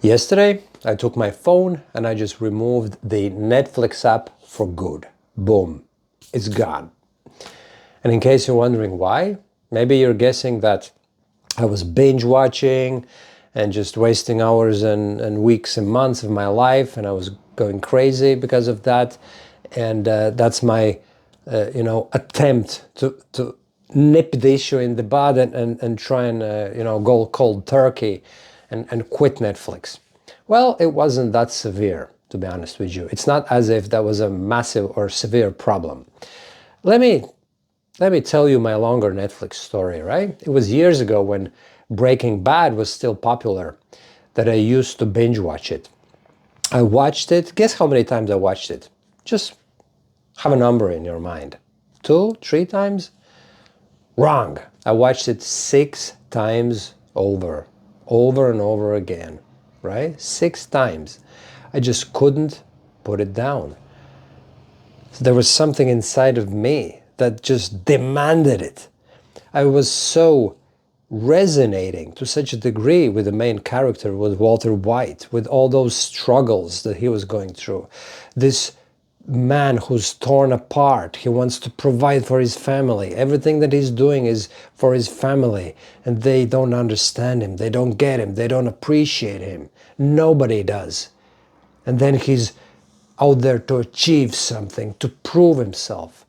Yesterday, I took my phone and I just removed the Netflix app for good. Boom, it's gone. And in case you're wondering why, maybe you're guessing that I was binge watching and just wasting hours and weeks and months of my life, and I was going crazy because of that. And that's my, attempt to nip the issue in the bud and try and, go cold turkey and quit Netflix. Well, it wasn't that severe, to be honest with you. It's not as if that was a massive or severe problem. Let me tell you my longer Netflix story, right? It was years ago when Breaking Bad was still popular that I used to binge watch it. I watched it. Guess how many times I watched it? Just have a number in your mind. 2, 3 times? Wrong. I watched it 6 times over and over again, right? 6 times. I just couldn't put it down. So there was something inside of me that just demanded it. I was so resonating to such a degree with the main character, with Walter White, with all those struggles that he was going through. This man who's torn apart. He wants to provide for his family. Everything that he's doing is for his family, and they don't understand him. They don't get him. They don't appreciate him. Nobody does. And then he's out there to achieve something, to prove himself.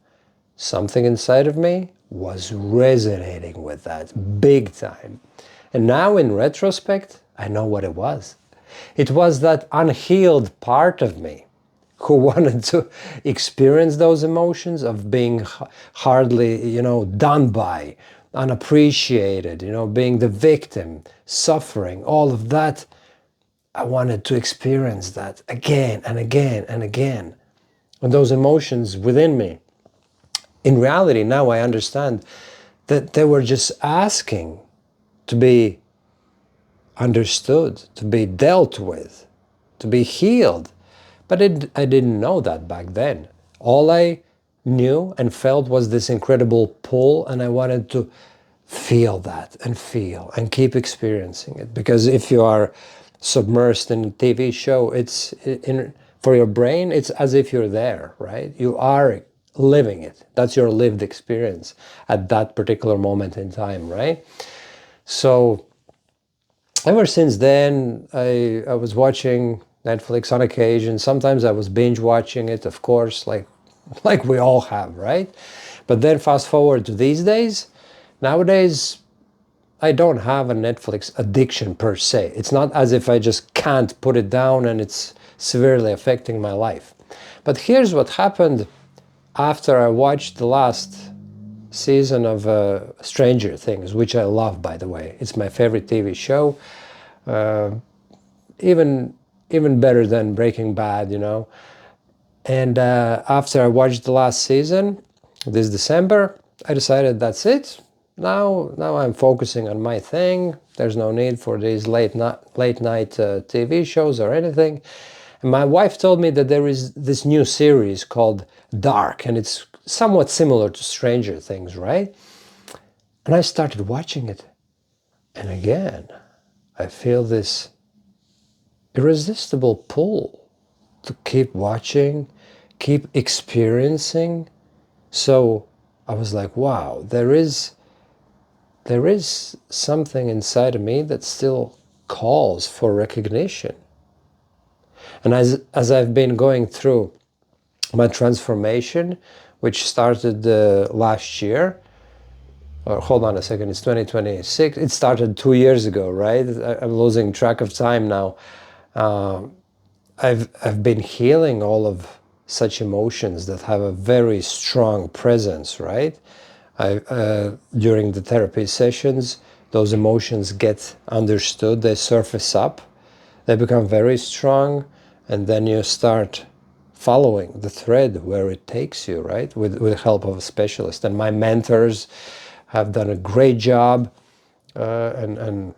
Something inside of me was resonating with that big time. And now in retrospect, I know what it was. It was that unhealed part of me who wanted to experience those emotions of being hardly, done by, unappreciated, being the victim, suffering, all of that. I wanted to experience that again and again and again. And those emotions within me, in reality, now I understand that they were just asking to be understood, to be dealt with, to be healed. But I didn't know that back then. All I knew and felt was this incredible pull, and I wanted to feel that and feel and keep experiencing it. Because if you are submersed in a TV show, for your brain, it's as if you're there, right? You are living it. That's your lived experience at that particular moment in time, right? So ever since then, I was watching Netflix on occasion. Sometimes I was binge watching it, of course, like we all have, right? But then fast forward to these days, nowadays, I don't have a Netflix addiction per se. It's not as if I just can't put it down and it's severely affecting my life. But here's what happened after I watched the last season of Stranger Things, which I love, by the way. It's my favorite TV show. Even better than Breaking Bad, And after I watched the last season, this December, I decided that's it. Now I'm focusing on my thing. There's no need for these late night TV shows or anything. And my wife told me that there is this new series called Dark, and it's somewhat similar to Stranger Things, right? And I started watching it. And again, I feel this irresistible pull to keep watching, keep experiencing. So I was like, wow, there is something inside of me that still calls for recognition. And as I've been going through my transformation, which started last year, or hold on a second, it's 2026. It started 2 years ago, right? I'm losing track of time now. I've been healing all of such emotions that have a very strong presence, right? During the therapy sessions, those emotions get understood, they surface up, they become very strong, and then you start following the thread where it takes you, right? With the help of a specialist. And my mentors have done a great job, and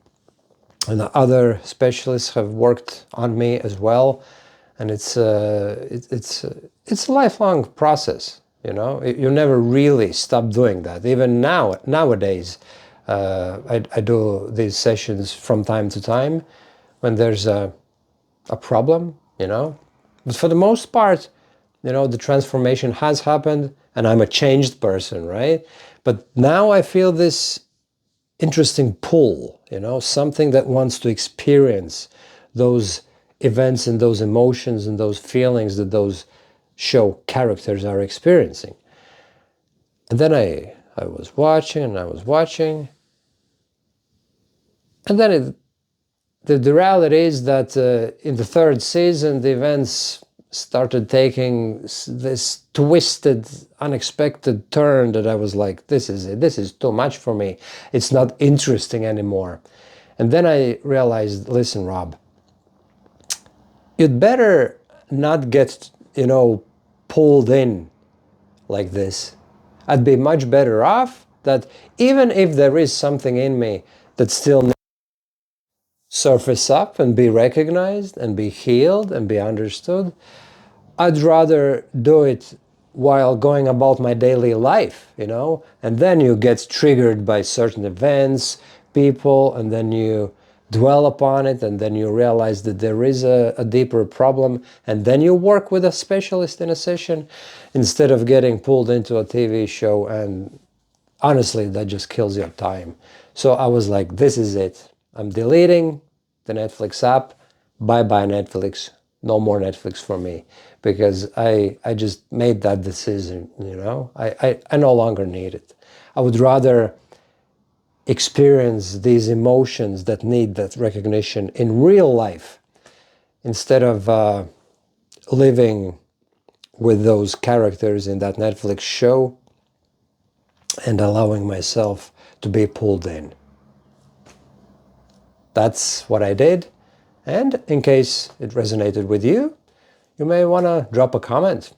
other specialists have worked on me as well. And it's a lifelong process. You never really stop doing that. Even nowadays, I do these sessions from time to time when there's a a problem, you know. But for the most part, you know, the transformation has happened and I'm a changed person, right? But now I feel this interesting pull, you know, something that wants to experience those events and those emotions and those feelings that those show characters are experiencing. And then I was watching and I was watching, and then the reality is that in the third season, the events started taking this twisted, unexpected turn that I was like, this is it. This is too much for me. It's not interesting anymore. And then I realized, listen, Rob, you'd better not get, you know, pulled in like this. I'd be much better off that even if there is something in me that still surface up and be recognized and be healed and be understood, I'd rather do it while going about my daily life, you know? And then you get triggered by certain events, people, and then you dwell upon it, and then you realize that there is a deeper problem, and then you work with a specialist in a session instead of getting pulled into a TV show, and honestly, that just kills your time. So I was like, this is it. I'm deleting the Netflix app. Bye-bye Netflix. No more Netflix for me. Because I just made that decision, you know. I no longer need it. I would rather experience these emotions that need that recognition in real life instead of living with those characters in that Netflix show and allowing myself to be pulled in. That's what I did. And in case it resonated with you, you may want to drop a comment